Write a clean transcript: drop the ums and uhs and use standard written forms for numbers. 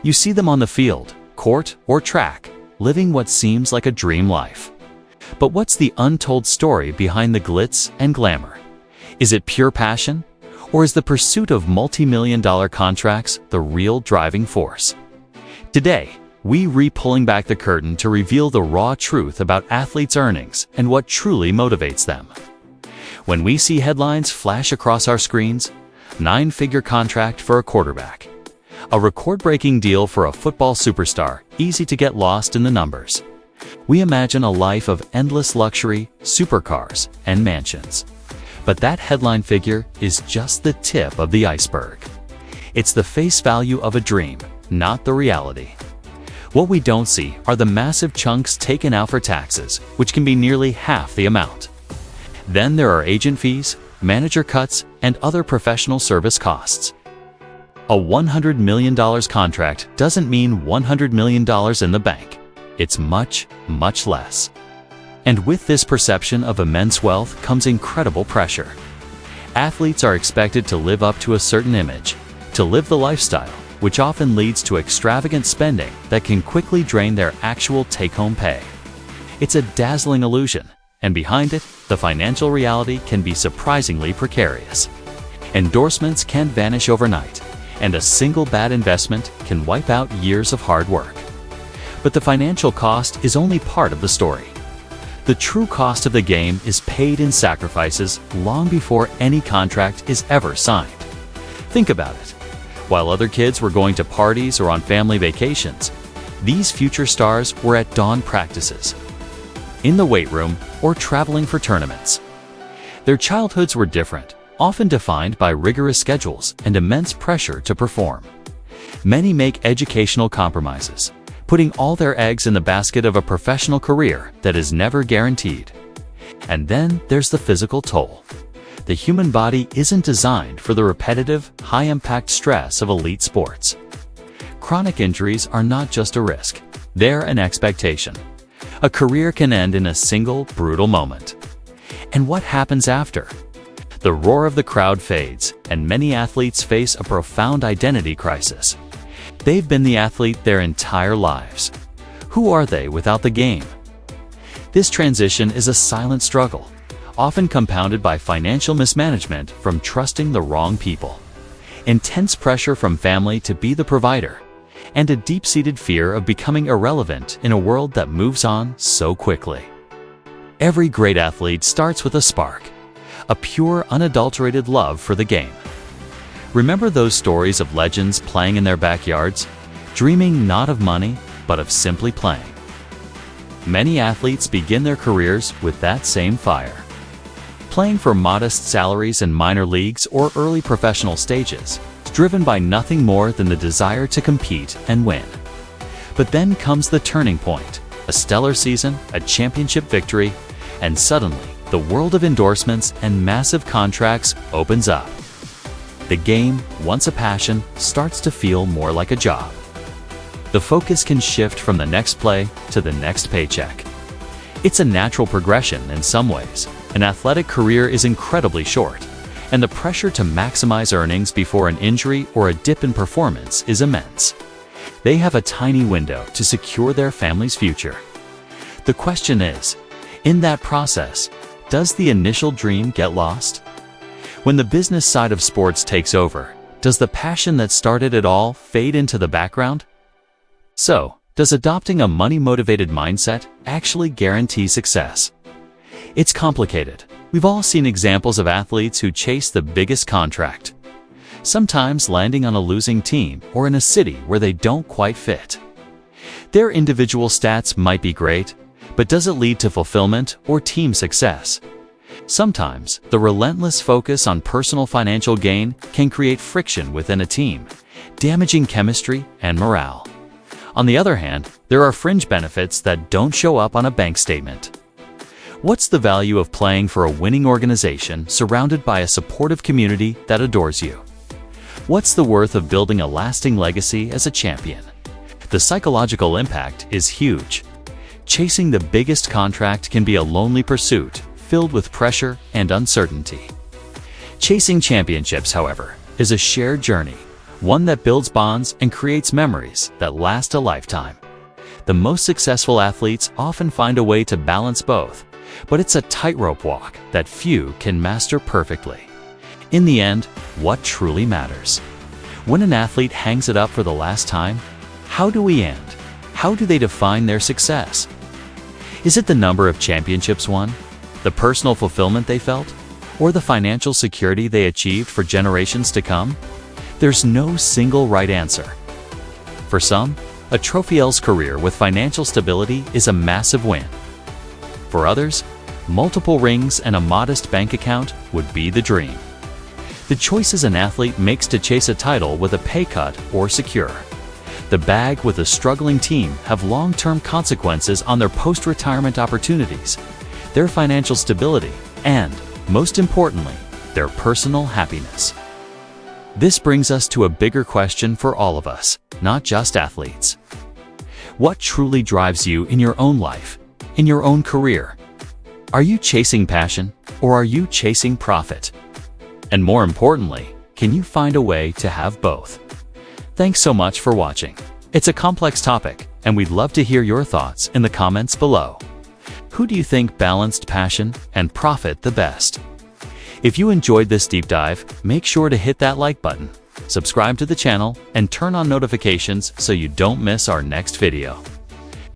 You see them on the field, court, or track, living what seems like a dream life. But what's the untold story behind the glitz and glamour? Is it pure passion? Or is the pursuit of multi-million-dollar contracts the real driving force? Today, we pulling back the curtain to reveal the raw truth about athletes' earnings and what truly motivates them. When we see headlines flash across our screens, 9-figure contract for a quarterback, a record-breaking deal for a football superstar, easy to get lost in the numbers, we imagine a life of endless luxury, supercars, and mansions. But that headline figure is just the tip of the iceberg. It's the face value of a dream, not the reality. What we don't see are the massive chunks taken out for taxes, which can be nearly half the amount. Then there are agent fees, manager cuts, and other professional service costs. A $100 million contract doesn't mean $100 million in the bank. It's much, much less. And with this perception of immense wealth comes incredible pressure. Athletes are expected to live up to a certain image, to live the lifestyle, which often leads to extravagant spending that can quickly drain their actual take-home pay. It's a dazzling illusion, and behind it, the financial reality can be surprisingly precarious. Endorsements can vanish overnight, and a single bad investment can wipe out years of hard work. But the financial cost is only part of the story. The true cost of the game is paid in sacrifices long before any contract is ever signed. Think about it. While other kids were going to parties or on family vacations, these future stars were at dawn practices, in the weight room, or traveling for tournaments. Their childhoods were different, often defined by rigorous schedules and immense pressure to perform. Many make educational compromises, putting all their eggs in the basket of a professional career that is never guaranteed. And then there's the physical toll. The human body isn't designed for the repetitive, high-impact stress of elite sports. Chronic injuries are not just a risk, they're an expectation. A career can end in a single, brutal moment. And what happens after? The roar of the crowd fades, and many athletes face a profound identity crisis. They've been the athlete their entire lives. Who are they without the game? This transition is a silent struggle, often compounded by financial mismanagement from trusting the wrong people, intense pressure from family to be the provider, and a deep-seated fear of becoming irrelevant in a world that moves on so quickly. Every great athlete starts with a spark, a pure, unadulterated love for the game. Remember those stories of legends playing in their backyards, dreaming not of money, but of simply playing? Many athletes begin their careers with that same fire, playing for modest salaries in minor leagues or early professional stages, driven by nothing more than the desire to compete and win. But then comes the turning point, a stellar season, a championship victory, and suddenly, the world of endorsements and massive contracts opens up. The game, once a passion, starts to feel more like a job. The focus can shift from the next play to the next paycheck. It's a natural progression in some ways. An athletic career is incredibly short, and the pressure to maximize earnings before an injury or a dip in performance is immense. They have a tiny window to secure their family's future. The question is, in that process, does the initial dream get lost? When the business side of sports takes over, does the passion that started it all fade into the background? So, does adopting a money-motivated mindset actually guarantee success? It's complicated. We've all seen examples of athletes who chase the biggest contract, sometimes landing on a losing team or in a city where they don't quite fit. Their individual stats might be great, but does it lead to fulfillment or team success? Sometimes, the relentless focus on personal financial gain can create friction within a team, damaging chemistry and morale. On the other hand, there are fringe benefits that don't show up on a bank statement. What's the value of playing for a winning organization surrounded by a supportive community that adores you? What's the worth of building a lasting legacy as a champion? The psychological impact is huge. Chasing the biggest contract can be a lonely pursuit, filled with pressure and uncertainty. Chasing championships, however, is a shared journey, one that builds bonds and creates memories that last a lifetime. The most successful athletes often find a way to balance both, but it's a tightrope walk that few can master perfectly. In the end, what truly matters? When an athlete hangs it up for the last time, how do we end? How do they define their success? Is it the number of championships won, the personal fulfillment they felt, or the financial security they achieved for generations to come? There's no single right answer. For some, a trophy-less career with financial stability is a massive win. For others, multiple rings and a modest bank account would be the dream. The choices an athlete makes to chase a title with a pay cut or secure the bag with a struggling team have long-term consequences on their post-retirement opportunities, their financial stability, and, most importantly, their personal happiness. This brings us to a bigger question for all of us, not just athletes. What truly drives you in your own life, in your own career? Are you chasing passion, or are you chasing profit? And more importantly, can you find a way to have both? Thanks so much for watching. It's a complex topic, and we'd love to hear your thoughts in the comments below. Who do you think balanced passion and profit the best? If you enjoyed this deep dive, make sure to hit that like button, subscribe to the channel, and turn on notifications so you don't miss our next video.